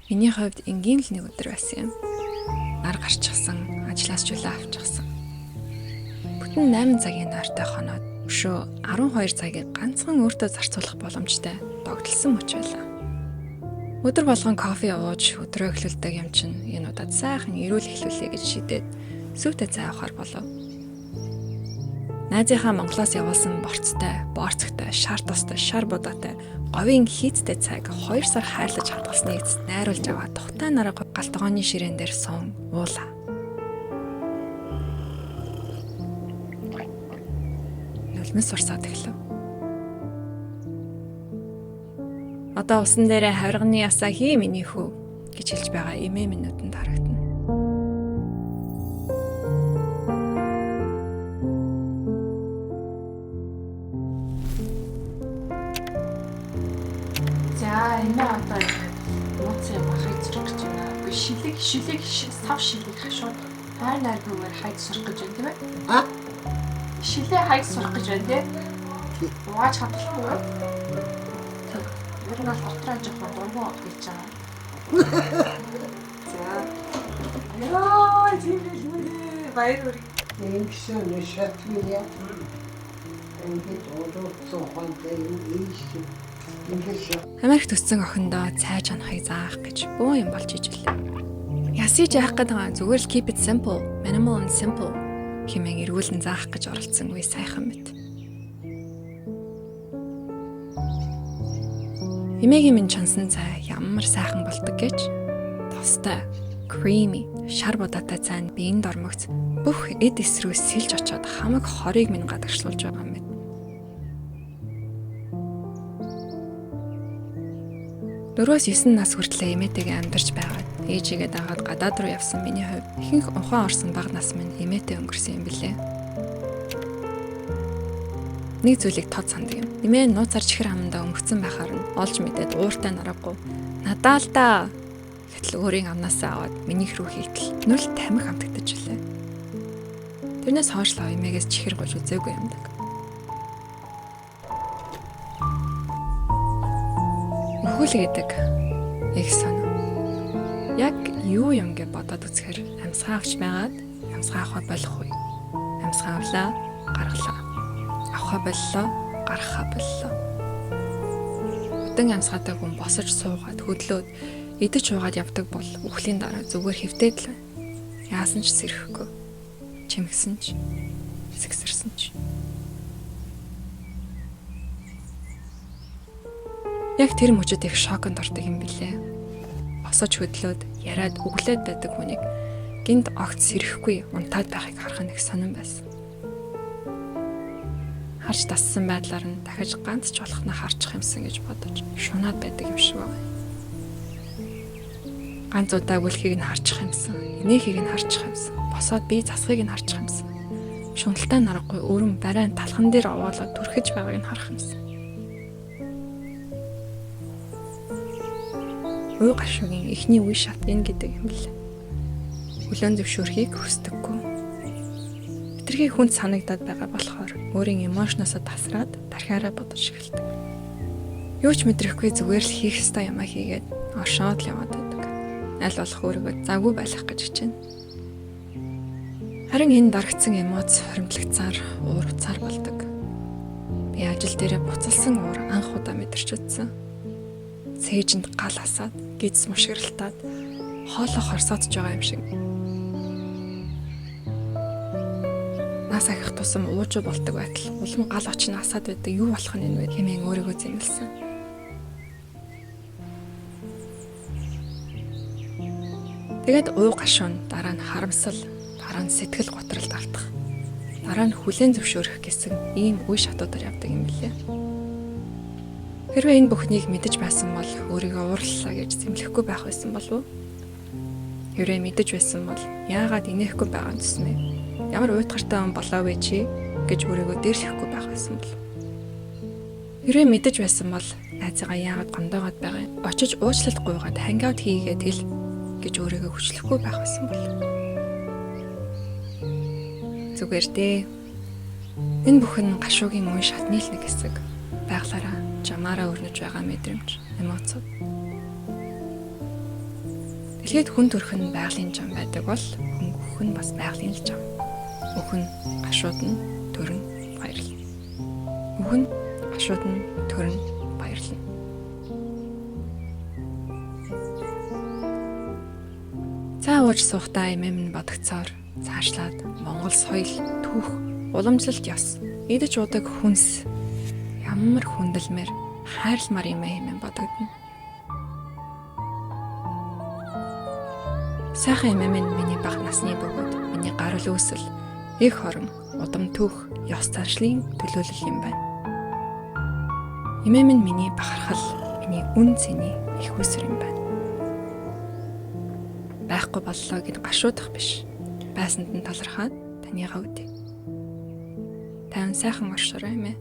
Миний хувьд энгийн л нэг өдөр байсан юм. Нар гарчихсан, ажлаас чөлөө авчихсан. Бүтэн 8 цагийн нойртой хоноод өшөө 12 цагийг ганцхан өөртөө зарцуулах боломжтой догтлсон мөч байлаа. Өдөр болгон кофе ууж өдрөө эхлүүлдэг юм чинь энэ удаад сайхан эрүүл эхлүүлэе гэж шийдээд сүвтэ цай авахар болов. Найзынхаа Монголоос явуулсан борцогтой, шар тостой, шар будаатай, говийн хийцтэй цайг 2 сар хайрлаж хадгалсныг найруулж аваад тухтай нараа галтгооны ширээн дээр суун уулаа. Нулимс урсаад эхлэв. Одоо усан дээрээ хавирганы ясаа хий миний хүү гэж хэлж байгаа эмээ минь нүдэнд харагдана. За энэ одоо нууцын махыг зурх гэж байна. Үгүй сав шилэг хашууд найргүйгээр хайж сурах гэж байна тийм ээ? А? Шилээ хайж сурах гэж байна тийм ээ? Угааж хадгалахгүй юу? Ер нь бол дотроо жоохон дургу гэж байгаа. За. Яа, тийм л баяр хүрээ. Нэгсэн шатвия. Ингээд одоцсон хонтой ийш. Америкт төссөн охиндоо цайж анахыг заах гэж бөө юм болж ижлээ. Ясиж яах гэдэг зүгээр л keep it simple, minimal and simple хэмээн эргүүлэн заах гэж оролцсон үе сайхан мэт. Эмээгийн минь чансан цай ямар сайхан болдог гэж тостой, creamy, шар будаатай цайнд биеинд ормогц бүх эд эсрүү сэлж очоод хамаг хорийг минь гадагшлуулж байгаа юм. 4-9 нас хүртлээр эмээтэйгээ амьдарч байгаад ээжигээ дагаад гадаад руу явсан миний хувьд ихэнх ухаан орсон бага нас минь эмээтэй өнгөрсөн юм билээ. Нэг зүйлийг тод санддаг юм. Эмээ нууцаар чихэр амандаа өмгцэн байхаар нь олж мэдээд ууртай нараагүй надаа л да гэтэл өөрийн амнаасаа аваад минийх рүү хийтэл нүл тамхи хамтагдаж билээ. Тэрнээс хойш л эмээгээс чихэр голж үзээгүй юмдаг. Өхөл гэдэг их сонио. Яг юу юм гэж бодоод үзэхээр амьсгаа авч байгаад амьсгаа авах болох үе. Амьсгаа авлаа, гаргалаа. Авах боллоо, гаргахаа боллоо. Өдөн амьсгаатай хүн босож суугаад хөдлөөд идэж уугаад явдаг бол үхлийн дараа зүгээр хэвтээд л яасан ч сэрэхгүй. Чимгсэн ч, сэгсэрсэн ч. Яг тэр мөчөд их шоконд ордог юм билээ. Босож хөдлөөд яриад өглөөд байдаг хүнийг гинт огт сэрэхгүй унтаад байхыг харах нь их сонирн байсан. Харж тассан байдлаар нь дахиж ганц ч болох нь харчих юмсан гэж бодож шунаад байдаг юм шиг байна. Ганц удаа гүлхийг нь харчих юмсан, инээхийг нь харчих юмсан, босоод бие засхыг нь харчих юмсан. Шунталтай наргагүй өрөн барайн талхан дээр овоолоод түрхэж байгааг нь харах юмсан. Уй гашуугийн эхний үе шат энэ гэдэг юм билээ. Хүлэн зөвшөөрөхийг хүсдэггүй. Хитрхи хүнд санагдаад байгаа болохоор өөрийн эмоцноосоо тасраад тархиараа бодож эхэлдэг. Юу ч мэдрэхгүй зүгээр л хийх ёстой юмаа хийгээд оршоод л яваад байдаг. Аль болох өөрийгөө завгүй байлгах гэж хичээнэ. Харин энэ дарагдсан эмоц хоримтлагцаар уур уцаар болдог. Би ажил дээрээ буцалсан уур анх удаа мэдэрч үзсэн. Цээжинд гал хасаад, гидс мушгиралтаад, хоолоо хорсоодж байгаа юм шиг. Нас ахих тусам уужуу болдог байтал улам гал очно хасаад байдаг юу болох нь энэ вэ хэмээн өөрийгөө зэмлсэн. Тэгээд уу гашуун дараа нь харамсал, дараа нь сэтгэл готролд алдах, дараа нь хүлээн зөвшөөрөх гэсэн ийм үе шатуудаар явдаг юм билээ. Хэрвээ энэ бүхнийг мэдэж байсан бол өөрийгөө уурлалаа гэж зэмлэхгүй байх байсан болов уу? Хэрвээ мэдэж байсан бол яагаад инехгүй байгаа юм гэсэн бэ? Ямар уйтгартай хүн болоо вэ чи гэж өөрийгөө дээрлэхгүй байх байсан бол? Хэрвээ мэдэж байсан бол найзаагаа яагаад гондоогоод байгаа юм? Очиж уучлалт гуйгаад хангаут хийгээд хэл гэж өөрийгөө хүчлэхгүй байх байсан бол? Зүгээр дээ. Энэ бүхэн гашуугийн үе шатны л нэг хэсэг. Байглаараа жамаараа өрнөж байгаа мэдрэмж, эмоцод. Тэгэхэд хүн төрх нь байгалийн зам байдаг бол хүн өгөх нь бас байгалийн л зам. Өгөн гашууд нь төрн баярлна. Өгөн гашууд нь төрн баярлна. За ууж суухдаа эмэм нь бодогцоор цаашлаад Монгол соёл, түүх, уламжлалт ёс, идэж удаг хүнс ямар хүндэлмээр хайрламар юм эмэм бодогдно. Сайхан эмэм нь миний бага насны бөгөөд миний гарал үүсэл, их хорон, удам түүх, ёс заншлын төлөөлөл юм байна. Эмэм нь миний бахархал, миний үн цэний их үсэр юм байна. Байхгүй боллоо гэд гашуудах биш. Байсанд нь талархаад таныгаа үдээ. Тань сайхан оршороо эмээ.